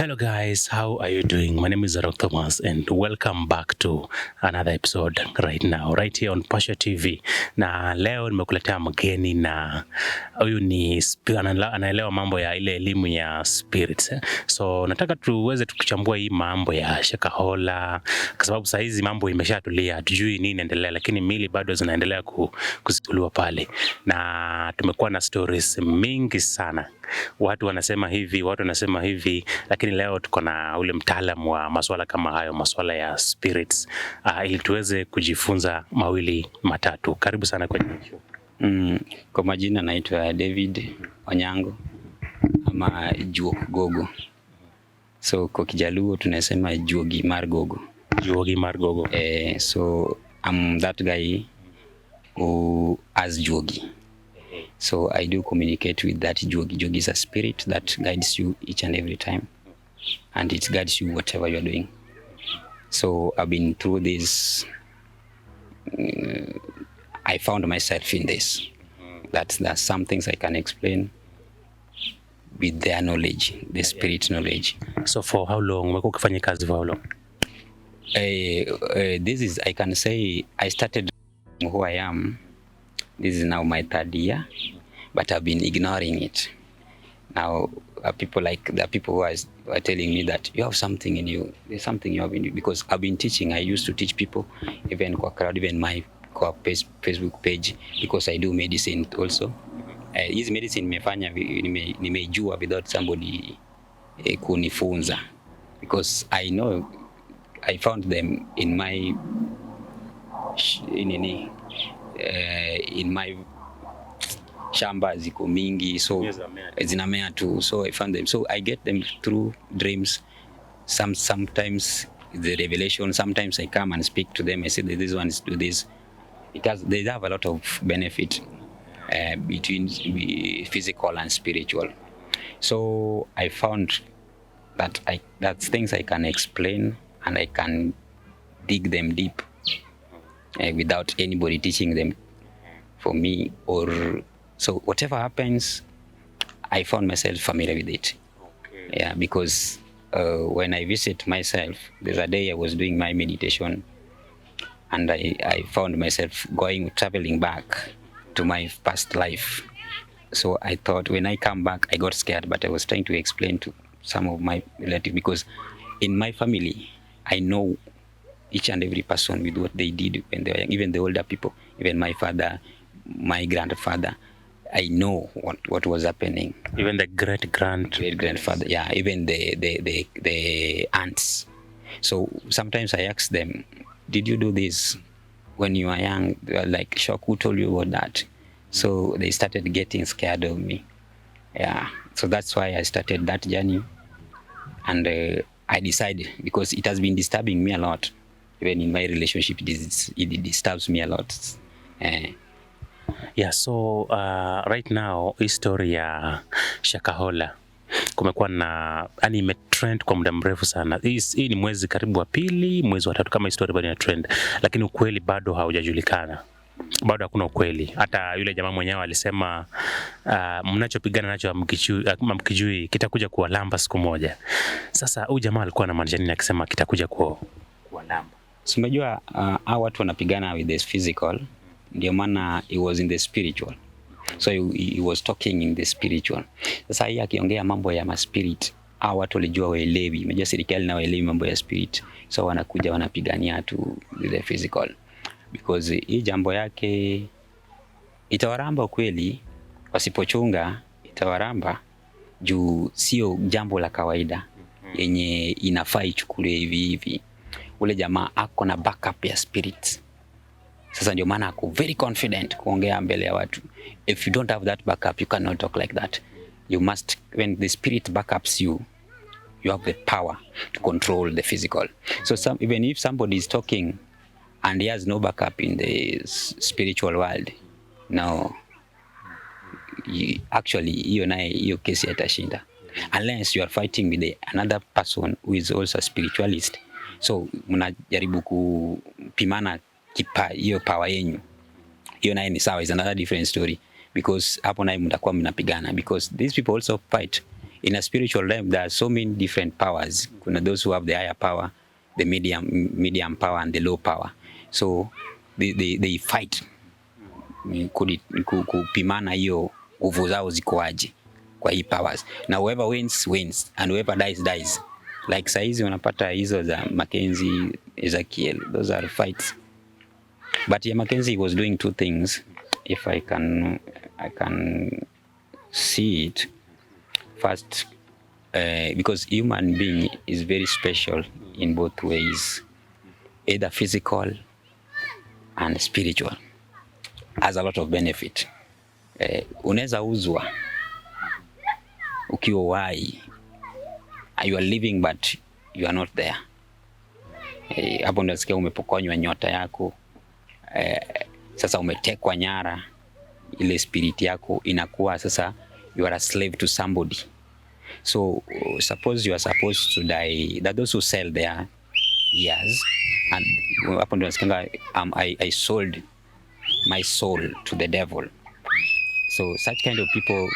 Hello guys, how are you doing? My name is Zarok Thomas and welcome back to another episode right here on Kuosha TV. Na leo nimekuletea mgeni na huyu ni anaelewa mambo ya ile elimu ya spirits. So nataka tuweze tukichambua hii mambo ya shakahola kwa sababu saa hizi mambo imeshatulia, hatujui nini inaendelea, lakini mili bado zinaendelea kuzituliwa pale. Na tumekuwa na stories mingi sana. Watu wanasema hivi, lakini leo tuko na ule mtaalamu wa masuala kama hayo, masuala ya spirits, ili tuweze kujifunza mawili matatu. Karibu sana kwenye show. Kwa majina naitwa David Onyango ama Juok Gogo. So kwa Kijaluo tunasema Juogi Margogo. So I'm that guy who has Juogi. So I do communicate with that Juogi. Juogi is a spirit that guides you each and every time, and it guides you whatever you're doing. So I've been through this. I found myself in this. There's some things I can explain with their knowledge, the spirit knowledge. So for how long? Umekuwa ukifanya kazi for how long? This is, I can say, I started who I am. This is now my third year, but I've been ignoring it. Now, people who are telling me that you have something in you. There's something you have in you, because I've been teaching. I used to teach people, even kwa crowd, even my Facebook page, because I do medicine also. His medicine nimejua without somebody kunifunza, because I know I found them in my shamba ziko mingi, so zinamea tu, so I found them. So I get them through dreams. Sometimes the revelation. Sometimes I come and speak to them. I say that these ones do this, because they have a lot of benefit between physical and spiritual. So I found that that's things I can explain, and I can dig them deep without anybody teaching them for me. Or so whatever happens, I found myself familiar with it. Okay. Yeah, because when I visit myself, there's a day I was doing my meditation, and I found myself traveling back to my past life. So I thought, when I come back, I got scared, but I was trying to explain to some of my relatives, because in my family, I know each and every person with what they did when they were young, even the older people, even my father, my grandfather. I know what was happening. Even the great grandfather, yeah, even the aunts. So sometimes I ask them, did you do this when you were young? They were like, shock, who told you about that? So they started getting scared of me. Yeah, so that's why I started that journey. And I decided, because it has been disturbing me a lot. Even in my relationship, it disturbs me a lot. Yeah, so right now, history ya shakahola kumekuwa na imetrend kwa muda mrefu sana. Hii ni mwezi karibu wa pili, mwezi wa tatu kama history bado ina trend, lakini ukweli bado haujajulikana. Bado hakuna ukweli. Hata yule jamaa mwenyewe alisema mnachopigana nacho mkijui kitakuja kuwalamba siku moja. Sasa huyu jamaa alikuwa anamaanisha nini akisema kitakuja kuwalamba? So unajua hao watu wanapigana with the physical, ndio maana he was in the spiritual. So he was talking in the spiritual. Sasa hii akiongea mambo ya spirit, hao watu walijua waelewi. Unajua serikali na waelewi mambo ya spirit. So wanakuja wanapigania tu with the physical. Because hii jambo yake itawaramba kweli, wasipochunga itawaramba, juu sio jambo la kawaida yenye inafaa ichukuliwe hivi. Ule jamaa ako na backup ya spirit. Sasa ndio maana ako very confident kuongea mbele ya watu. If you don't have that backup, you cannot talk like that. You must, when the spirit backups you, you have the power to control the physical. So even if somebody is talking and he has no backup in the spiritual world, no, actually hiyo kesi itashinda, unless you are fighting with another person who is also a spiritualist. So mnajaribu kupimana hiyo power yenu, hiyo naye ni sawa, is another different story, because hapo naye mtakuwa mnapigana, because these people also fight in a spiritual realm, there are so many different powers. Those who have the higher power, the medium power, and the low power. So they fight kupimana hiyo nguvu zao zikoaje kwa hii powers. Now whoever wins and whoever dies. Like saizi unapata hizo za Mackenzie, Ezekiel, those are fights. But yeah, Mackenzie was doing two things. If I can see it. First, because human being is very special in both ways, either physical and spiritual. Has a lot of benefit. Unaweza uzwa ukiwa wai, you are living but you are not there. Hapo ndio unasikia umepokonywa nyota yako. Sasa umetekwa nyara, ile spirit yako inakuwa sasa you are a slave to somebody. So suppose you are supposed to die, that those who sell their ears, and hapo ndio unasikia I sold my soul to the devil. So such kind of people,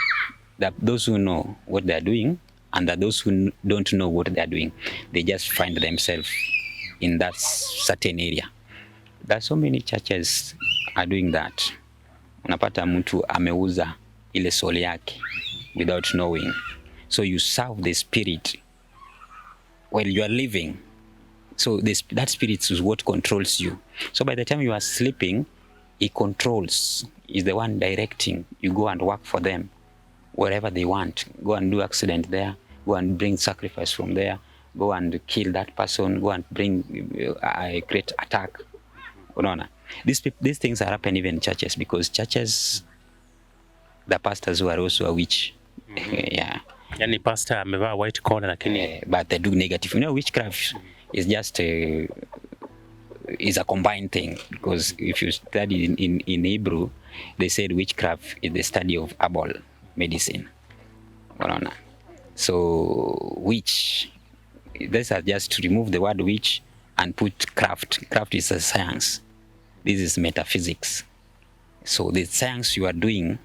that those who know what they are doing and that those who don't know what they are doing, they just find themselves in that certain area. There are so many churches are doing that. Unapata mtu ameuza ile soul yake without knowing. So you serve the spirit while you are living. So that spirit is what controls you. So by the time you are sleeping, it controls, is the one directing. You go and work for them wherever they want. Go and do accident there. Go and bring sacrifice from there. Go and kill that person. Go and bring a great attack. Unaona? These things are happen even in churches, because churches, the pastors who are also a witch. Yeah. Yani pastor amevaa white collar lakini but they do negative. You know, witchcraft is just is a combined thing, because if you study in Hebrew, they said witchcraft is the study of herbal medicine. Unaona? So witch, these are just to remove the word witch and put craft. Craft is a science. This is metaphysics. So the science you are doing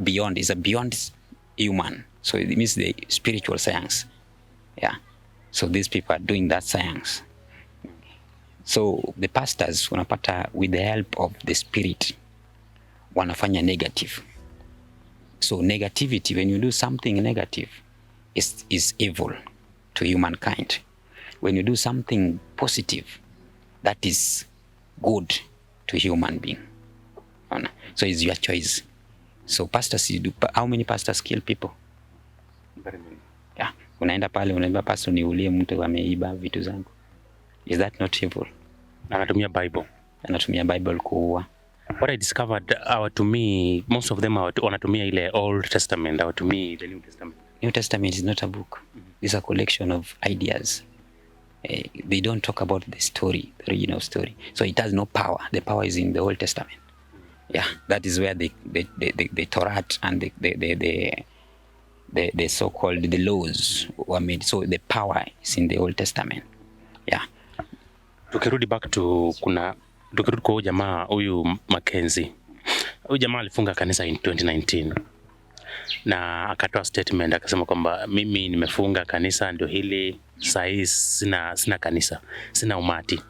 beyond is a beyond human. So it means the spiritual science. Yeah. So these people are doing that science. So the pastors wanapata, with the help of the spirit, wanafanya negative. So negativity, when you do something negative, is evil to humankind. When you do something positive, that is good to human being. So it's your choice. So pastors, how many pastors kill people? very many. Yeah. Unaenda pale unaimba pastor niulie mtu ameiba vitu zangu. Is that not evil? Anatumia Bible. Anatumia Bible kuua. What I discovered, to me, most of them wanatumia ile Old Testament, hawatumii the New Testament. New Testament is not a book. It's a collection of ideas. They don't talk about the story, the original story. So it has no power. The power is in the Old Testament. Yeah, that is where the Torah and the so-called the laws were made. So the power is in the Old Testament. Yeah. Tukirudi kwa jamaa huyu Mackenzie. Huyu jamaa alifunga kanisa in 2019. Na akatoa statement akasema kwamba mimi nimefunga kanisa ndio hili, sasa sina kanisa, sina umati.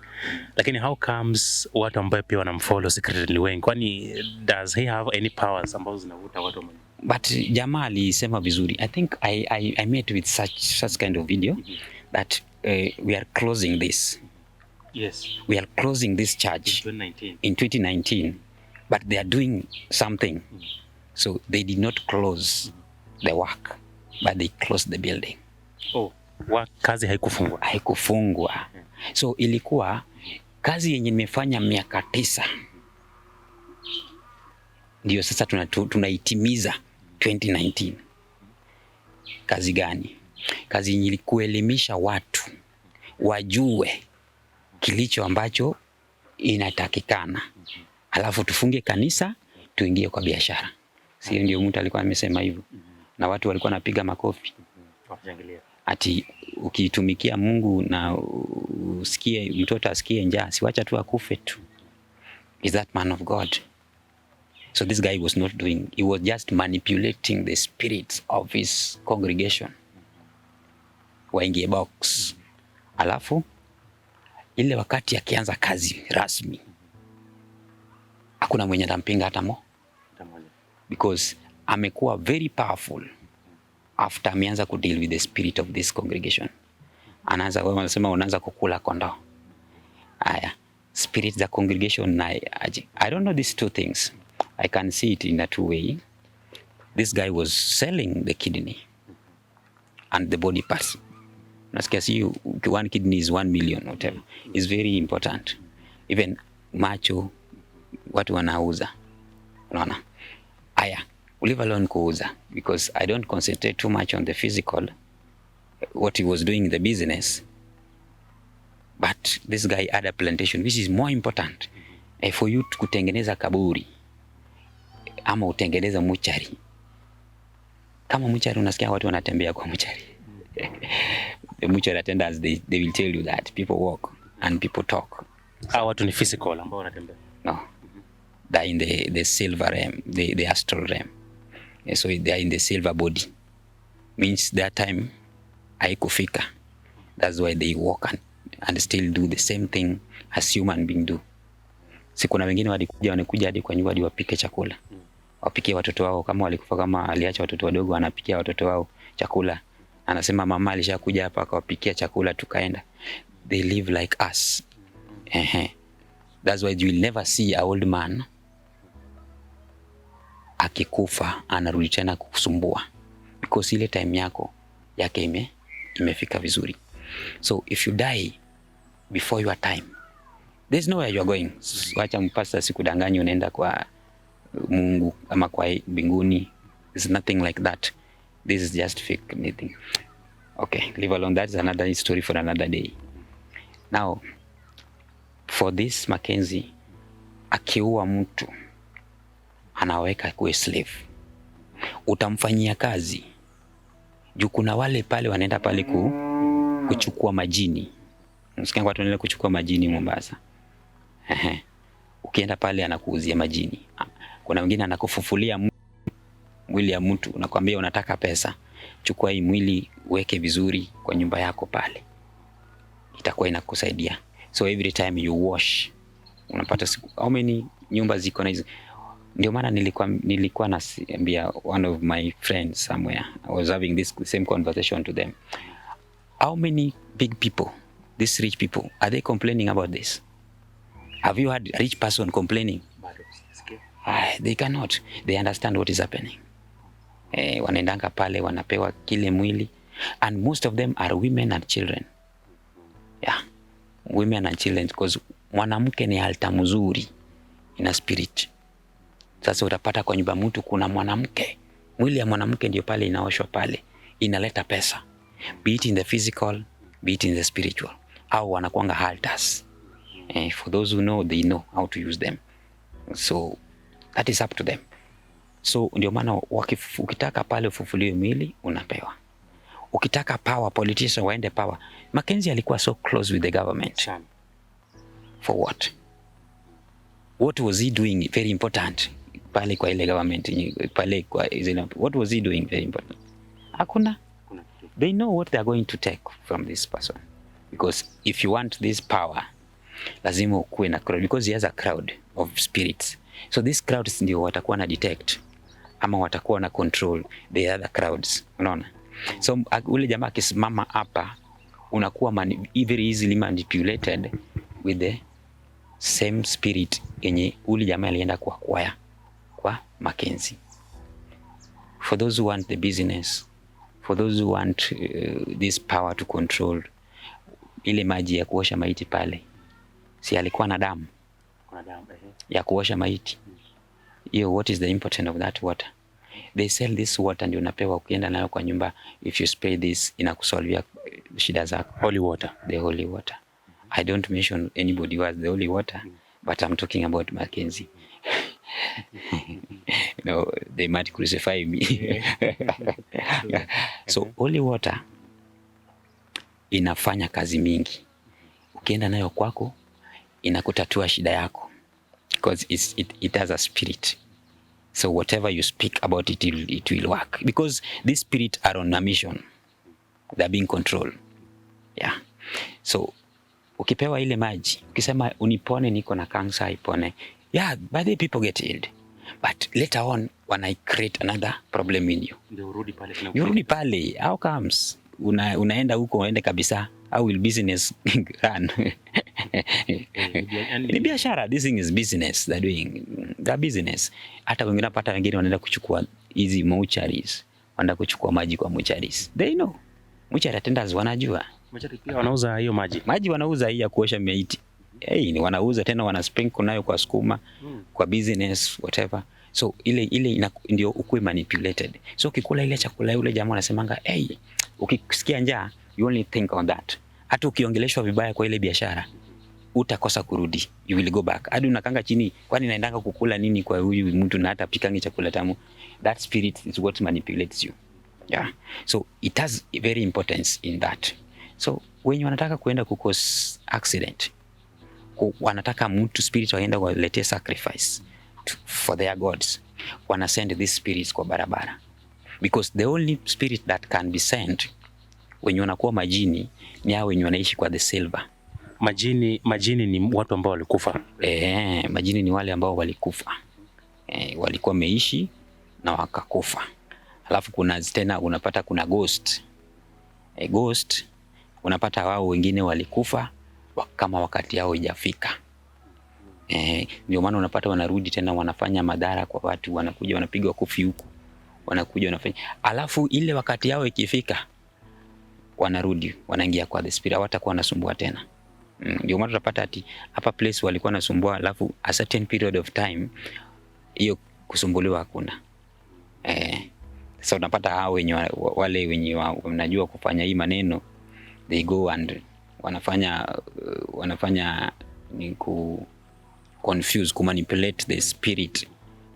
Lakini how comes watu ambao pia wanamfollow secretly wengi? Kwani does he have any powers ambazo zinavuta watu wengi? But jamaa alisema vizuri. I think I met with such kind of video that we are closing this. Yes. We are closing this church in 2019, but they are doing something. So they did not close the work, but they closed the building. Oh, kazi haikufungwa. Haikufungwa. So ilikuwa kazi yenye nimefanya miaka 9. Ndio sasa tunaitimiza 2019. Kazi gani? Kazi yenye ilikuelimisha watu wajue kilicho ambacho inatakikana. Alafu tufunge kanisa, tuingie kwa biashara. Sio ndio mtu alikuwa amesema hivyo. Na watu walikuwa napiga makofi. Ati ukitumikia Mungu na usikie mtoto asikie njaa, siwacha tu akufe tu. Is that man of God? So this guy was not doing, he was just manipulating the spirits of his congregation waingie box. Alafu ile wakati akianza kazi rasmi hakuna mwenye atampinga hata mo, because amekuwa very powerful after ameanza ku deal with the spirit of this congregation. Anaanza wao wanasema unaanza kukula kondoo. Haya, spirit za congregation na aje. I don't know these two things. I can see it in a two way. This guy was selling the kidney and the body parts. Nasikia si one kidney is 1 million whatever. It's very important. Even macho watu wanauza. Unaona? Aya, leave alone kuuza, because I don't concentrate too much on the physical, what he was doing in the business. But this guy had a plantation, which is more important. For you kutengeneza kaburi ama utengeneza muchari. Kama muchari unasikia watu wanatembea kwa muchari. The muchari attendants, they will tell you that people walk and people talk. Watu ni physical ambao wanatembea. No. They're in the silver realm, the astral realm. So they are in the silver body. Means that time haikufika. That's why they walk and still do the same thing as human being do. Si kuna wengine wanakuja hadi kwa nyumba hadi wapike chakula. Wapikie watoto wao, kama walikufa, kama aliacha watoto wadogo, anapikia watoto wao chakula. Anasema mama alishakuja hapa akawapikia chakula tukaenda. They live like us. That's why you will never see a old man akikufa anarudi tena kukusumbua, because ile time yake imefika vizuri. So if you die before your time, there's nowhere you are going. Wacha mpasa sikudanganya unaenda kwa Mungu ama kwa mbinguni. There's nothing like that. This is just fake anything. Okay, leave alone. That's another story for another day. Now, for this Mackenzie, akiua mtu anaweka kuwe slave. Utamfanyia kazi. Juu kuna wale pale wanaenda pale kuchukua majini. Msikia watu wanaenda kuchukua majini Mombasa. Ukienda pale anakuuzia majini. Kuna wengine anakufufulia mwili ya mtu, unakwambia unataka pesa. Chukua hii mwili weke vizuri kwa nyumba yako pale. Itakuwa inakusaidia. So every time you wash, unapata how many nyumba ziko na hizo. Ndio maana nilikuwa naambia one of my friends somewhere. I was having this same conversation to them. How many big people, these rich people, are they complaining about this? Have you had a rich person complaining? They cannot. They understand what is happening. Wanaendanga pale wanapewa kile mwili, and most of them are women and children. Yeah, women and children, because mwanamke ni altar mzuri ina spirit. Sasa utapata kwa nyumba mtu kuna mwanamke, mwili ya mwanamke ndio pale inaoshwa pale, inaleta pesa, be it in the physical, be it in the spiritual. Au wanakuanga altars. For those who know, they know how to use them. So that is up to them. So ndio maana ukitaka pale ufufuliwe mwili unapewa. Ukitaka power, politicians waende power. Mackenzie alikuwa so close with the government. For what? What was he doing very important pale kwa ile government, pale kwa ile, what was he doing very important? Hakuna. They know what they are going to take from this person. Because if you want this power, lazima ukuwe na crowd, because he has a crowd of spirits. So these crowds ndio watakuwa na detect ama watakuwa na control the other crowds. Unaona? So ule jamaa akisimama hapa unakuwa very easily manipulated with the same spirit yenye ule jamaa alienda kwa Mackenzie. For those who want the business, for those who want this power to control, ile maji ya kuosha maiti pale, si alikuwa na damu ya kuosha maiti. What is the importance of that water? They sell this water ndio unapewa ukienda nayo kwa nyumba. If you spray this inakusolvia shida zako. Holy water. The holy water. I don't mention anybody who has the holy water, but I'm talking about Mackenzie. They might crucify me. So holy water inafanya kazi mingi. Ukienda nayo kwako inakutatua shida yako, because it has a spirit. So whatever you speak about it, it will work, because these spirits are on a mission. They're being controlled. Yeah. So ukipewa ile maji, ukisema unipone, niko na cancer, ipone. Yeah, by the people get healed. But later on, when I create another problem in you, urudi pale. How comes? Unaenda huko, unaende kabisa. How will business run? Ni biashara. This thing is business. They're doing the business. Hata wengine pata, wengine wanaenda kuchukua hizi mortuaries, wanaenda kuchukua maji kwa mortuaries. They know. Mortuary attendants wanajua. Mortuary pia wanauza hiyo maji. Maji wanauza hii ya kuosha maiti. Ni wanauza tena, wana sprinkle nayo kwa sukuma, kwa business, whatever. So ile ndio ukue manipulated. So ukikula ile chakula, yule jamaa anasemanga, ukisikia njaa, you only think on that. Hata ukiongeleshwa vibaya kwa ile biashara, utakosa kurudi. You will go back. Hadi unakanga chini, kwani naendanga kukula nini kwa huyu mtu na hata pikangi chakula tamu. That spirit is what manipulates you. Yeah. So it has very importance in that. So when wanataka kuenda kukos accident, wanataka mtu spirit waenda walete sacrifice for their gods, wana send these spirits kwa barabara, because the only spirit that can be sent wenye wanakuwa majini ni hao wenye wanaishi kwa the silver. Majini ni watu ambao walikufa. Majini ni wale ambao walikufa. Walikuwa meishi na wakakufa. Alafu kuna tena unapata kuna ghost. Ghost unapata wao wengine walikufa kama wakati yao haijafika. Ndio maana unapata wanarudi tena, wanafanya madhara kwa watu, wanakuja wanapiga kofi huku, wanakuja wanafanya, alafu ile wakati yao ikifika wanarudi, wanaingia kwa the spirit, hawatakuwa wanasumbua tena. Ndio maana tunapata ati hapa place walikuwa wanasumbua, alafu a certain period of time hiyo kusumbuliwa hakuna. So unapata hao wenye wale wenye wanajua kufanya hii maneno, they go and wanafanya ni confuse, manipulate the spirit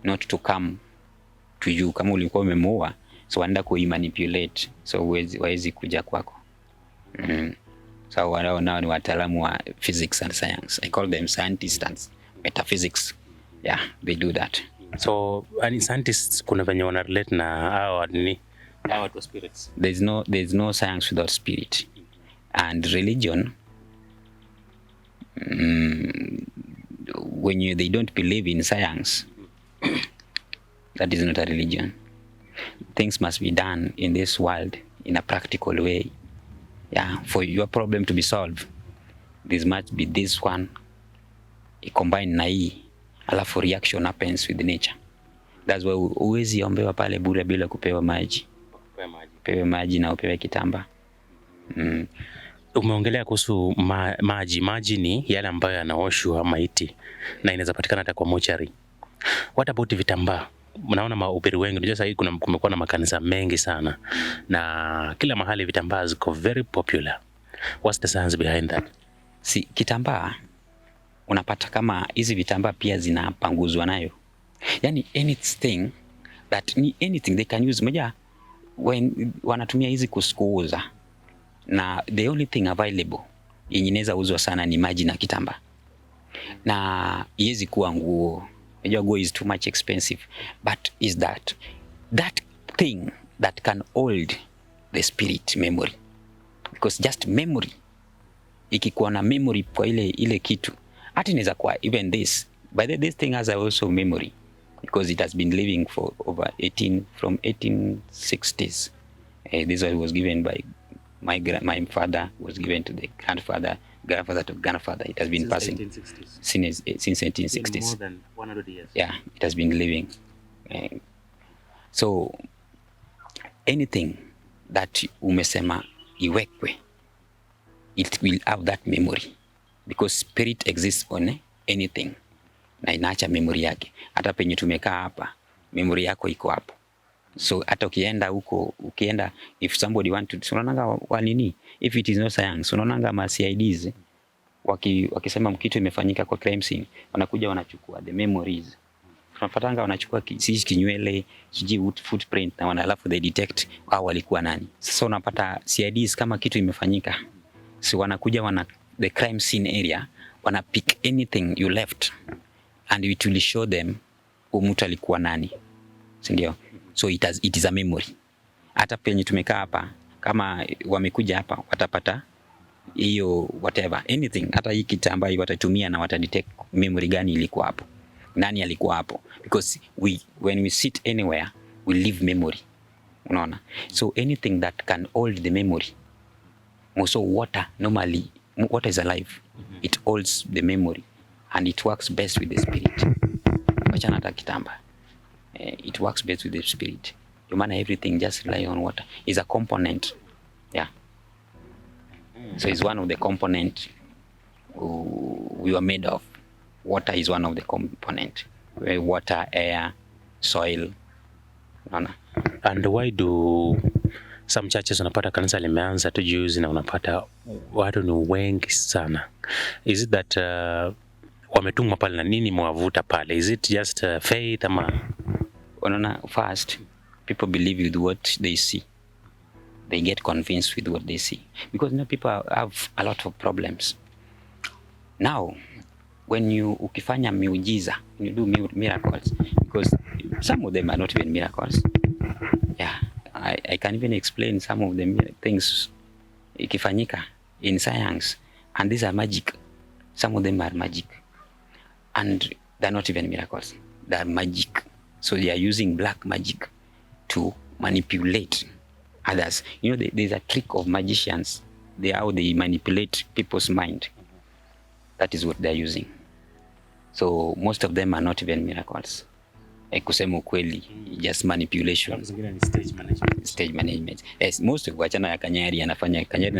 not to come to you. Kama ulikuwa umemuua, so wanaenda manipulate, so waezi kuja kwako. So wao nao ni wataalamu wa physics and science. I call them scientists and metaphysics. Yeah, they do that. So any scientists kuna venye wana relate na hao watu spirits. There's no science without spirit. And religion, when they don't believe in science, that is not a religion. Things must be done in this world in a practical way. Yeah, for your problem to be solved, this must be this one combined na hii, alafu reaction happens with nature. That's why uwezi ombewa pale bure bila kupewa maji. Pewe maji na upewe kitamba. Umeongelea kuhusu maji. Maji ni yale ambayo yanaoshwa maiti na inaweza patikana hata kwa mortuary. What about vitambaa? Mnaona mahubiri wengi, unajua sasa kumekuwa na makanisa mengi sana na kila mahali vitambaa ziko very popular. What's the science behind that? Kitambaa unapata kama hizi vitambaa pia zinapanguzwa nayo. Yani anything they can use. Moja when wanatumia hizi kuuza, na the only thing available yenye inaweza uzwa sana ni maji na kitambaa. Na iwezi kuwa nguo. Unajua nguo is too much expensive, but is that thing that can hold the spirit memory, because just memory, ikikuwa na memory kwa ile kitu, hata inaweza kuwa even this, by this thing has also memory, because it has been living for over from 1860s. This was given by my father, was given to the grandfather to grandfather. It has been passing 1860s. since 1860s. More than 100 years. Yeah, it has been living. So anything that umesema iwekwe, it will have that memory, because spirit exists on anything na inaacha memory yake. Hata penye tumekaa hapa, memory yako iko hapo. So hata ukienda if somebody want to, unaonanga wanini, if it is no science, unaonanga ma CIDs wakisema mkitu imefanyika kwa crime scene, wanakuja wanachukua the memories. Tunapatanga wanachukua kinywele, footprint, na alafu they detect hao walikuwa nani. Sasa unapata CIDs kama kitu imefanyika, so wanakuja the crime scene area, wana pick anything you left and it will show them mtu alikuwa nani. si ndio? So it is a memory. Hata penye tumekaa hapa, kama wamekuja hapa watapata hiyo whatever anything, hata hii kitu ambayo watatumia na watadetect memory gani ilikuwa hapo, nani alikuwa hapo, because when we sit anywhere we leave memory, unaona. So anything that can hold the memory, also water, normally water is alive, it holds the memory and it works best with the spirit. Wachana hata kitamba, it works best with the spirit. You man, everything just rely on water. Is a component, yeah. So it's one of the component we were made of. Water is one of the component. Water, air, soil. And why do some churches unapata kanisa limeanza tu juzi na unapata watu ni wengi sana? Is it that wametumwa pale na nini mwavuta pale? Is it just faith ama? Unaona, first people believe with what they see. They get convinced with what they see, because people have a lot of problems. Now, when ukifanya miujiza, you do miracles, because some of them are not even miracles. Yeah, I can even explain some of the things ikifanyika in science, and these are magic. Some of them are magic, and they're not even miracles. They're magic. So they are using black magic to manipulate others. There's a trick of magicians. How they manipulate people's mind. That is what they're using. So most of them are not even miracles. Kusema ukweli, just manipulation. Stage management. Yes, most of wachana ya Kanyari anafanya Kanyari.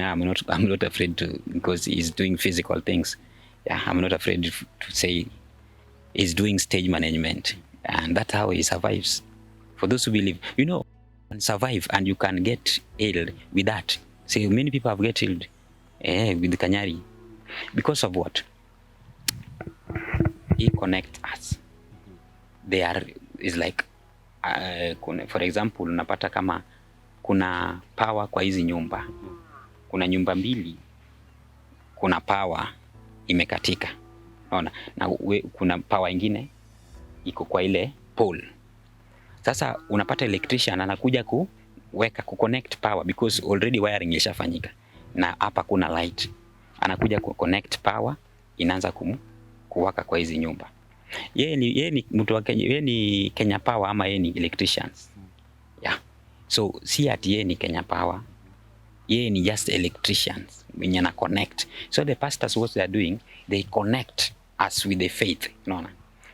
I'm not afraid to, because he's doing physical things. Yeah, I'm not afraid to say he's doing stage management, and that's how he survives. For those who believe, and survive, and you can get ill with that. So many people have get ill with Kanyari because of what? He connects us. Is like for example, unapata kama kuna power kwa hizi nyumba. Kuna nyumba mbili, kuna power imekatika. Unaona? Na kuna power ingine iko kwa ile pole. Sasa unapata electrician anakuja kuconnect power, because already wiring ishafanyika na hapa kuna light. Anakuja kuconnect power, inaanza kuwaka kwa hizi nyumba. Yeye ni mtu wa Kenya, yeye ni Kenya Power ama yeye ni electricians. Yeah. So si ati yeye ni Kenya Power. Yeye ni just electricians wenye na connect. So the pastors, what they are doing, they connect us with the faith,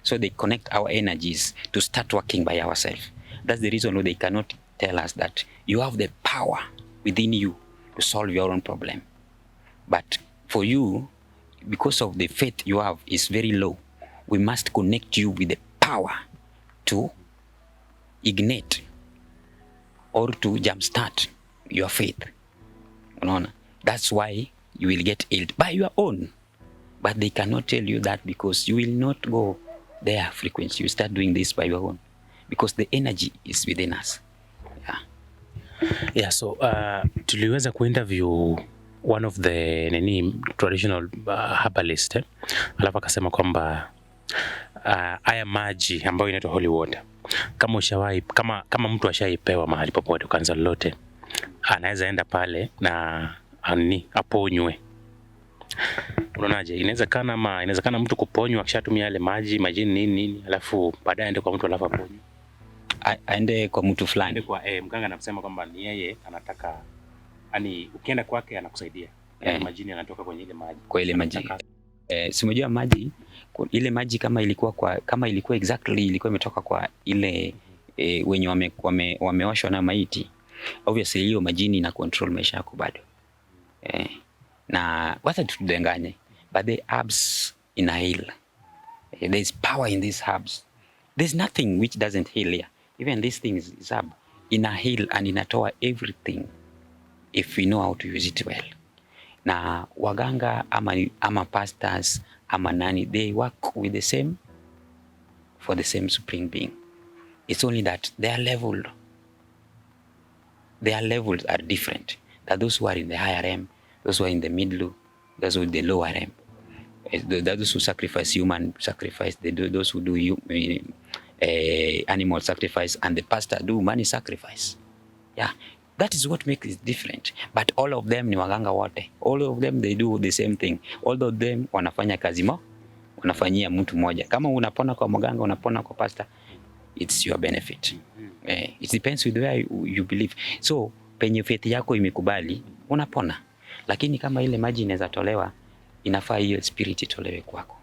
So they connect our energies to start working by ourselves. That's the reason why they cannot tell us that you have the power within you to solve your own problem. But for you, because of the faith you have is very low, we must connect you with the power to ignite or to jumpstart your faith. That's why you will get healed by your own. But they cannot tell you that, because you will not go their frequency. You start doing this by your own, because the energy is within us. Yeah, so tuliweza kuinterview one of the traditional herbalist, alafu akasema kwamba haya maji ambayo inaitwa holy water, kama ushawahi, kama mtu ashaipewa mahali popote kanisa lolote, anaweza enda pale na aponywe. Unaonaje? Inawezekana mtu kuponywa akishatumia yale maji nini, alafu baadaye aende kwa mtu alafu aponywe. Aende kwa mtu fulani. Kwa mganga anasema kwamba ni yeye anataka, ukienda kwake anakusaidia. Majini yanatoka kwenye ile maji. Kwa ile maji. Simojua maji, ile maji kama ilikuwa exactly ilikuwa imetoka kwa ile wenye wameoshwa na maiti. Obviously hiyo majini na control maisha yako bado. Na wacha tudanganye, but the herbs in a heal. There is power in these herbs. There's nothing which doesn't heal here. Even this thing is herb in a heal, and inatoa everything if we know how to use it well. Na waganga ama pastors ama nani, they work with the same, for the same supreme being. It's only that their levels are different. That those who are in the higher realm, those who are in the middle, those who are in the lower realm. Those who sacrifice human sacrifice, those who do animal sacrifice and the pastor do money sacrifice. Yeah, that is what makes it different. But all of them ni waganga wote. All of them they do the same thing. All of them wanafanya kazi wanafanyia mtu mmoja. Kama unapona kwa mganga, unapona kwa pastor, it's your benefit. It depends with where you believe. So penye faith yako imekubali, unapona. Lakini kama ile maji inaweza tolewa, inafaa hiyo spirit itolewe kwako.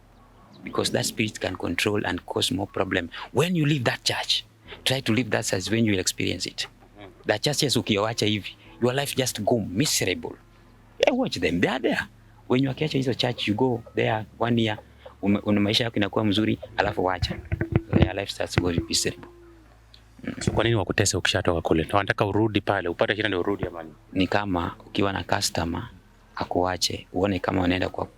Because that spirit can control and cause more problem. When you leave that church, try to leave that church when you will experience it. The churches ukiwacha hivi, your life just go miserable. Watch them, they are there. When you akiacha hizo church, you go there 1 year, una maisha yako inakuwa mzuri, alafu wacha. Your life starts going miserable. So kwa nini wakutesa ukishatoka kule? Wanataka urudi pale, upate shida ndio urudi amani. Ni kama ukiwa na customer akuache, uone kama unaenda kwa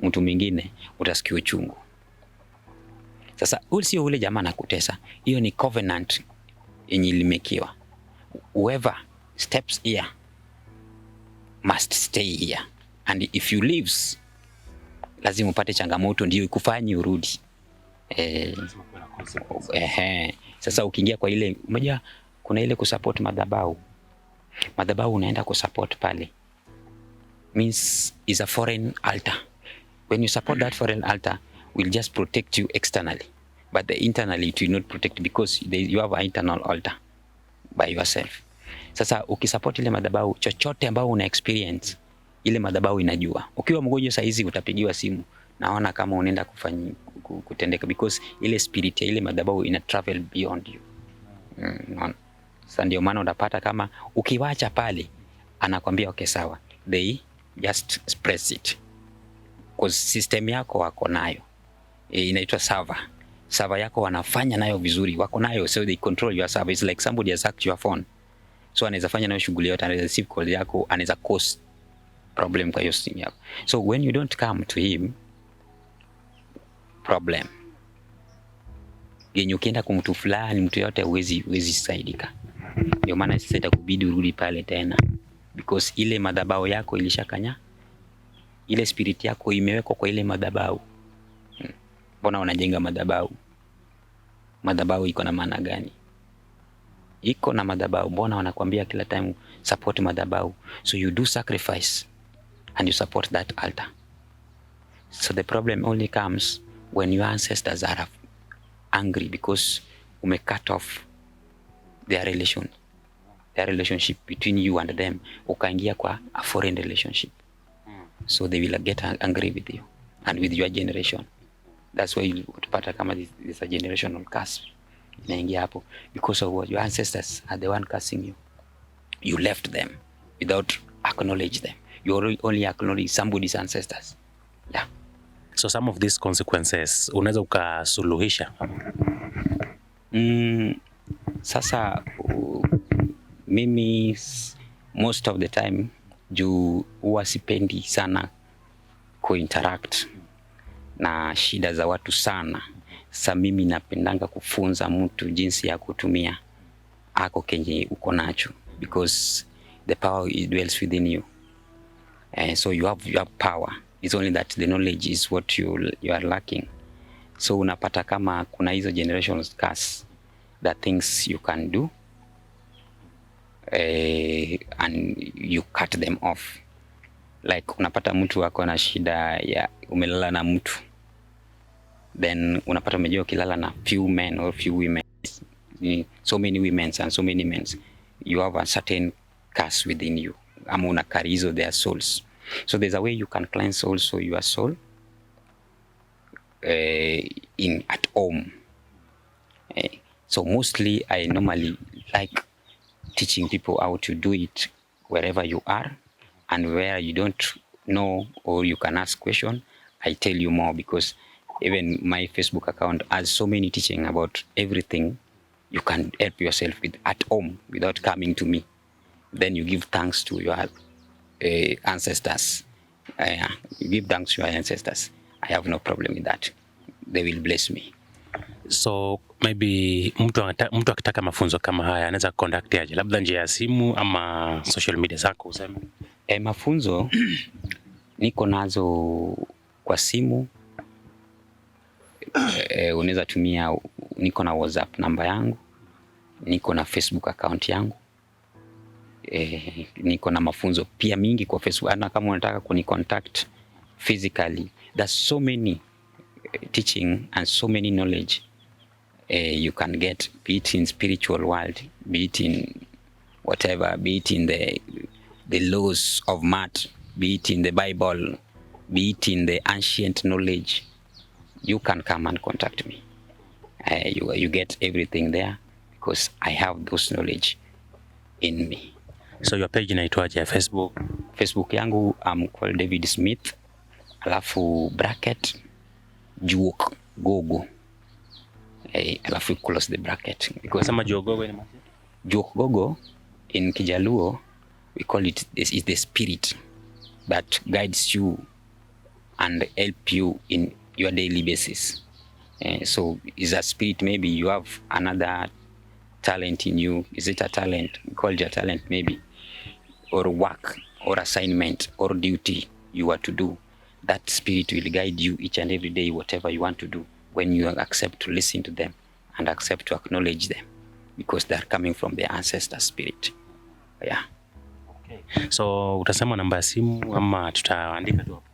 mtu mwingine, utasikia uchungu. Sasa sio ule jamaa anakutesa. Hiyo ni covenant yenye limekiwa. Whoever steps here must stay here. And if you leaves, lazima upate changamoto ndio ikufanye urudi. Sasa ukiingia kwa ile, unajua kuna ile kusupport madhabahu. Madhabahu unaenda kusupport pale, means is a foreign altar. When you support that foreign altar, will just protect you externally, but the internally it will not protect, because you have an internal altar by yourself. Sasa ukisupport ile madhabahu, chochote ambao una experience, ile madhabahu inajua. Ukiwa mgonjwa saa hizi utapigiwa simu, naona kama unaenda kutendeka, because ile spirit ya ile madhabahu ina travel beyond you. Sasa ndio maana unapata kama ukiwacha pale, anakwambia okay sawa, they just express it, because system yako wako nayo, inaitwa server yako wanafanya nayo vizuri, wako nayo, so they control your server. It's like somebody has hacked your phone, so anaweza fanya nayo shughuli yote, anaweza receive call yako, anaweza cause problem kwa hiyo system yako. So when you don't come to him, problem yenye ukienda kwa mtu fulani, mtu yote huwezi saidika. Ndio maana sasa itakubidi urudi pale tena, because ile madhabahu yako ilishakanya, ile spirit yako imewekwa kwa ile madhabahu. Mbona unajenga madhabahu? Madhabahu iko na maana gani? Iko na madhabahu. Mbona wanakuambia kila time support madhabahu? So you do sacrifice and you support that altar. So the problem only comes when your ancestors are angry because ume cut off their relationship between you and them, ukaingia kwa a foreign relationship. So they will get angry with you and with your generation. That's why you utapata kama this a generational curse inaingia hapo, because of what your ancestors are the one cursing you. You left them without acknowledge them. You only acknowledge somebody's ancestors. Yeah. So some of these consequences unaweza ukasuluhisha? Sasa mimi most of the time juu huwa sipendi sana kuinteract na shida za watu sana. Sasa mimi napendanga kufunza mtu jinsi ya kutumia ako kenye uko nacho, because the power dwells within you. So you have power. It's only that the knowledge is what you are lacking. So unapata kama kuna hizo generational curse, the things you can do and you cut them off. Like unapata mtu wako na shida ya umelala na mtu, then unapata umejua ukilala na few men or few women, so many women and so many men, you have a certain curse within you. Ama una carry hizo their souls. So there's a way you can cleanse also your soul at home. So mostly I normally like teaching people how to do it wherever you are, and where you don't know or you can ask question, I tell you more, because even my Facebook account has so many teaching about everything you can help yourself with at home without coming to me. Then you give thanks to your ancestors. You give thanks to your ancestors. I have no problem with that. They will bless me. So maybe mtu akitaka mafunzo kama haya anaweza contact aje? Labda njia ya simu ama social media zako useme? Mafunzo niko nazo kwa simu. unaweza tumia, niko na WhatsApp namba yangu, niko na Facebook account yangu, niko na mafunzo pia mingi kwa Facebook. Ana kama unataka kuni contact physically, there's so many teaching and so many knowledge you can get, be it in spiritual world, be it in whatever, be it in the laws of math, be it in the Bible, be it in the ancient knowledge. You can come and contact me. You get everything there because I have those knowledge in me. So your page inaitwaje ya Facebook? Facebook yangu I'm called David Smith, alafu bracket Juok Gogo, alafu close the bracket because Sama Juok Gogo ni maana? Juok Gogo in Kijaluo we call it is the spirit that guides you and help you in your daily basis. So is a spirit, maybe you have another talent in you. Is it a talent? We call it a talent maybe, or work or assignment or duty you are to do. That spirit will guide you each and every day, whatever you want to do, when you accept to listen to them and accept to acknowledge them, because they are coming from the ancestor spirit. Yeah. Okay. So utasema namba ya simu ama tutaandika tu hapo?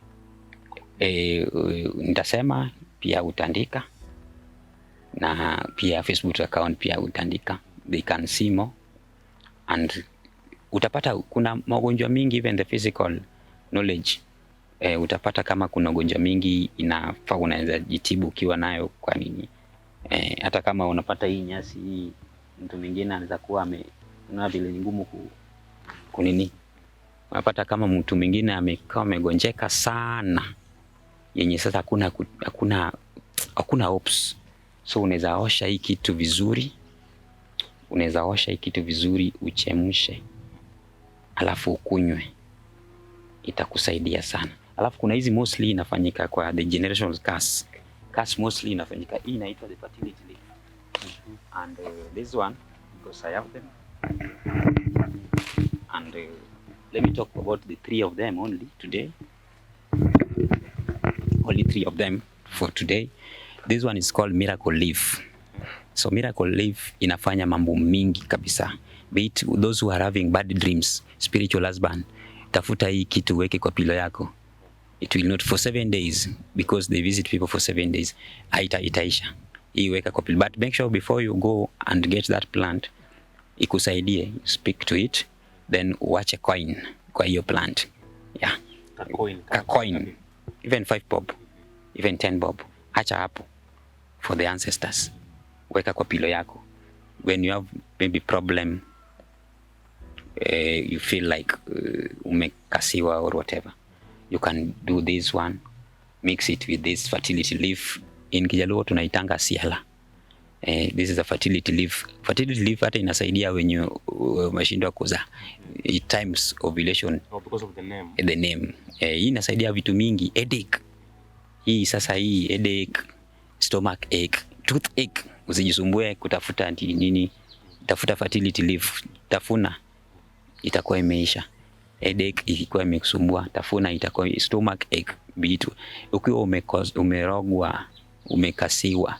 Nitasema pia utaandika, na pia Facebook account pia utaandika. They can see more and utapata kuna magonjwa mingi, even the physical knowledge. Utapata kama kuna magonjwa mingi inafaa unaweza jitibu ukiwa nayo. Kwa nini? Hata kama unapata hii nyasi hii, mtu mwingine anaweza kuwa una vile ngumu kunini. Unapata kama mtu mwingine amekaa amegonjeka sana, yenye sasa hakuna hopes. So unaweza osha hii kitu vizuri, uchemshe alafu ukunywe, itakusaidia sana. Alafu kuna hizi mostly inafanyika kwa the generational curse mostly inafanyika, hii inaitwa the fertility leaf. And this one, because I have them, and let me talk about the 3 of them only today. Only 3 of them for today. This one is called miracle leaf. So miracle leaf inafanya mambo mingi kabisa. Be it those who are having bad dreams, spiritual husband, tafuta hii kitu weke kwa pilo yako. It will not for 7 days, because they visit people for 7 days. Itaisha. Hii weka kwa pilo. But make sure before you go and get that plant, ikusaidie, speak to it, then watch a coin kwa hiyo plant. Yeah. A coin. Even 5 bob, even 10 bob. Acha hapo for the ancestors. Weka kwa pilo yako. When you have maybe problem, you feel like umekasiwa or whatever, you can do this one, mix it with this fertility leaf. In Kijaluo tunaitanga siala. This is a fertility leaf. Fertility leaf hata inasaidia wenye umeshindwa kuzaa. It times ovulation. Because of the name. The name. Hii inasaidia vitu mingi. Headache. Hii headache, stomach ache, toothache. Usijisumbue kutafuta nini. Tafuta fertility leaf. Tafuna, itakuwa imeisha. Headache ikikuwa imekusumbua, tafuna, itakuwa stomach ache. Bitu. Ukiwa umerogwa, umekasiwa,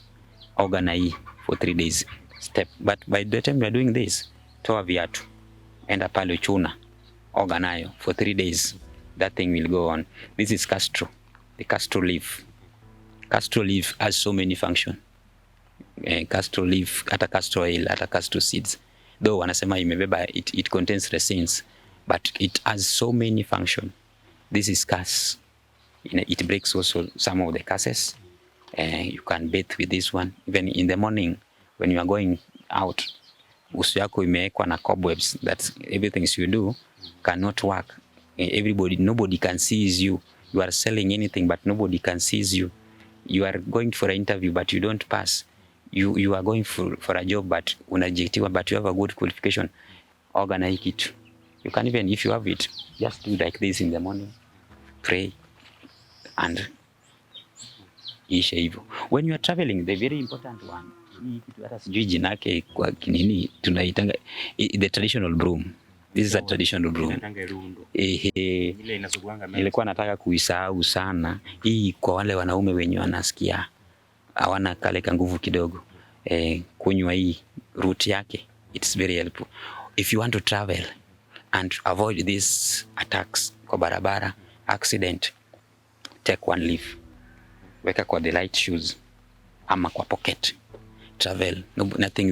oga na hii for 3 days. Step. But by the time you are doing this, toa viatu, enda pale chuna, oga nayo for 3 days. That thing will go on. This is castor, the castor leaf. Castor leaf has so many function. Castor leaf, hata castor oil, hata castor seeds. Though wanasema imebeba, it contains resins, but it has so many function. This is curse. It breaks also some of the curses. You can bathe with this one. Even in the morning when you are going out, uso yako imewekwa na cobwebs, that everything you do cannot work. Nobody can seize you. You are selling anything, but nobody can seize you. You are going for an interview, but you don't pass. You are going for a job, but unajektiwa, but you have a good qualification. Organize it. You can even, if you have it, just do like this in the morning. Pray and isha hivyo. When you are traveling, the very important one, hii kitu hata sijui jina yake kwa kinini tunaitanga, the traditional broom. This is a traditional broom. Ile inasuguanga mimi. Nilikuwa nataka kuisahau sana. Hii kwa wale wanaume wenye wanasikia hawana kale ka nguvu kidogo, kunywa hii root yake, it's very helpful. If you want to travel and avoid these attacks kwa barabara, accident, take one leaf, weka kwa the light shoes ama kwa pocket. Travel, nothing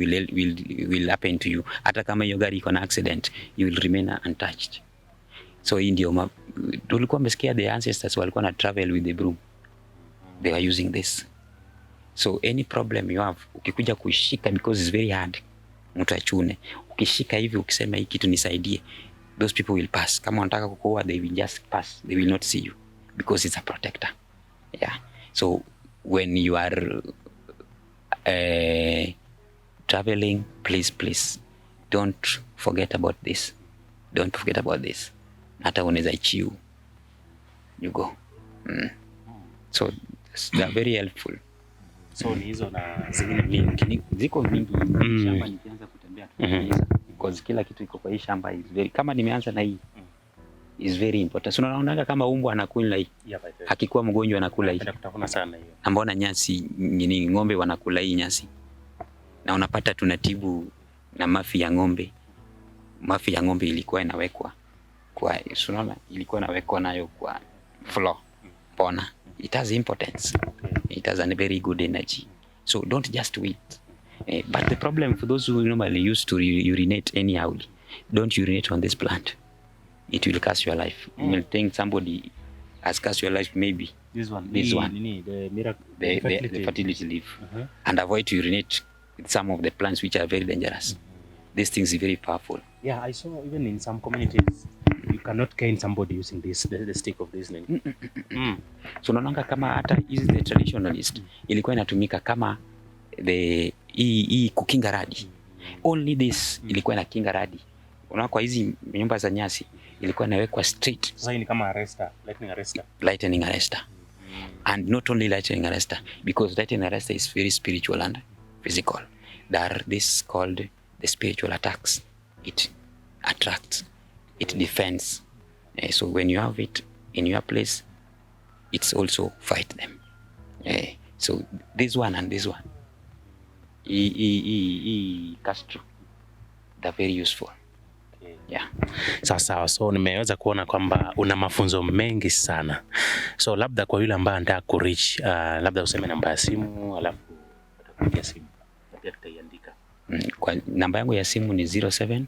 will happen to you. Hata kama hiyo gari iko na accident, you will remain untouched. So hii ndio tulikuwa mmesikia the ancestors walikuwa na travel with the broom. They were using this. So any problem you have, ukikuja kuishika because it's very hard, mtu achune. Ukishika hivi ukisema hii kitu nisaidie, those people will pass. Kama wanataka kukuua, they will just pass. They will not see you because it's a protector. Yeah. So when you are traveling, please don't forget about this. Don't forget about this. Hata unaweza chiu, you go. So they are very helpful. So ni hizo na zingine mingi, ziko mingi. Shamba nikianza kutembea because kila kitu iko kwa hii shamba is very, kama nimeanza na hii is very important. So unaona kama umbwa anakula hii, akikuwa mgonjwa anakula hii, kutafuna sana hiyo. Ambona nyasi ni ng'ombe wanakula hii nyasi, na unapata tunatibu na mafi ya ng'ombe. Mafi ya ng'ombe ilikuwa inawekwa kwa, unaona, ilikuwa inawekwa nayo kwa floor. Pona, it has importance. It has a very good energy. So don't just wait. But the problem for those who normally used to urinate anyhow, don't urinate on this plant. It will curse your life. You will think somebody has cursed your life, maybe. This one. The fertility leaf. And avoid to urinate with some of the plants which are very dangerous. These things are very powerful. Yeah, I saw even in some communities, you cannot cane somebody using this, the stick of this thing. So unaona kama hata hizi the traditionalist ilikuwa inatumika kama hii kukinga radi. Only this ilikuwa inakinga radi. Unaona kwa hizi nyumba za nyasi ilikuwa inawekwa straight. Sasa ni kama arrestor, lightning arrestor. And not only lightning arrestor, because lightning arrestor is very spiritual and physical. There are this called the spiritual attacks. It attracts, it defends. So when you have it in your place, it's also fight them. So this one and this one, Castro, they're very useful. Yeah. Sawa. So nimeweza kuona kwamba una mafunzo mengi sana. So labda kwa yule ambaye anataka kureach, labda useme namba ya simu, alafu utakupigia simu. Pia tutaiandika. Kwa namba yangu ya simu ni 07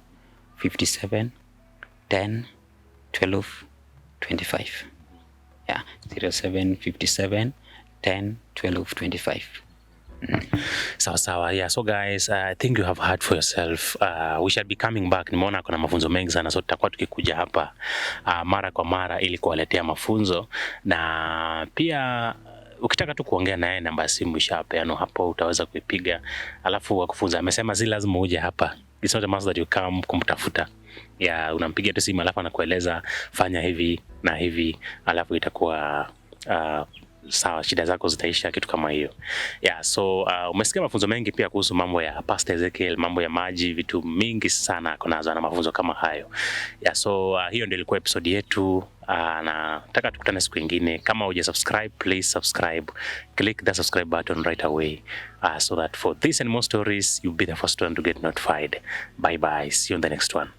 57 10 12 25. Yeah, 07 57 10 12 25. Sawa. Yeah, so guys, I think you have heard for yourself. We shall be coming back. Nimeona kuna mafunzo mengi sana, so tutakuwa tukikuja hapa mara kwa mara ili kuwaletea mafunzo, na pia ukitaka tu kuongea naye, namba ya simu ishapeano hapo, utaweza kuipiga alafu wakufunza. Amesema si lazima uje hapa. It's not a must that you come kumtafuta. Yeah, unampigia tu simu alafu anakueleza fanya hivi na hivi, alafu itakuwa sawa, shida zako zitaisha, kitu kama hiyo. Yeah, so umesikia mafunzo mengi pia kuhusu mambo ya Pastor Ezekiel, mambo ya Maji, vitu mingi sana kunazo na mafunzo kama hayo. Yeah, so hiyo ndio ilikuwa episode yetu. Na nataka tukutane siku nyingine. Kama hujasubscribe, please subscribe. Click the subscribe button right away, so that for this and more stories you'll be the first one to get notified. Bye bye. See you on the next one.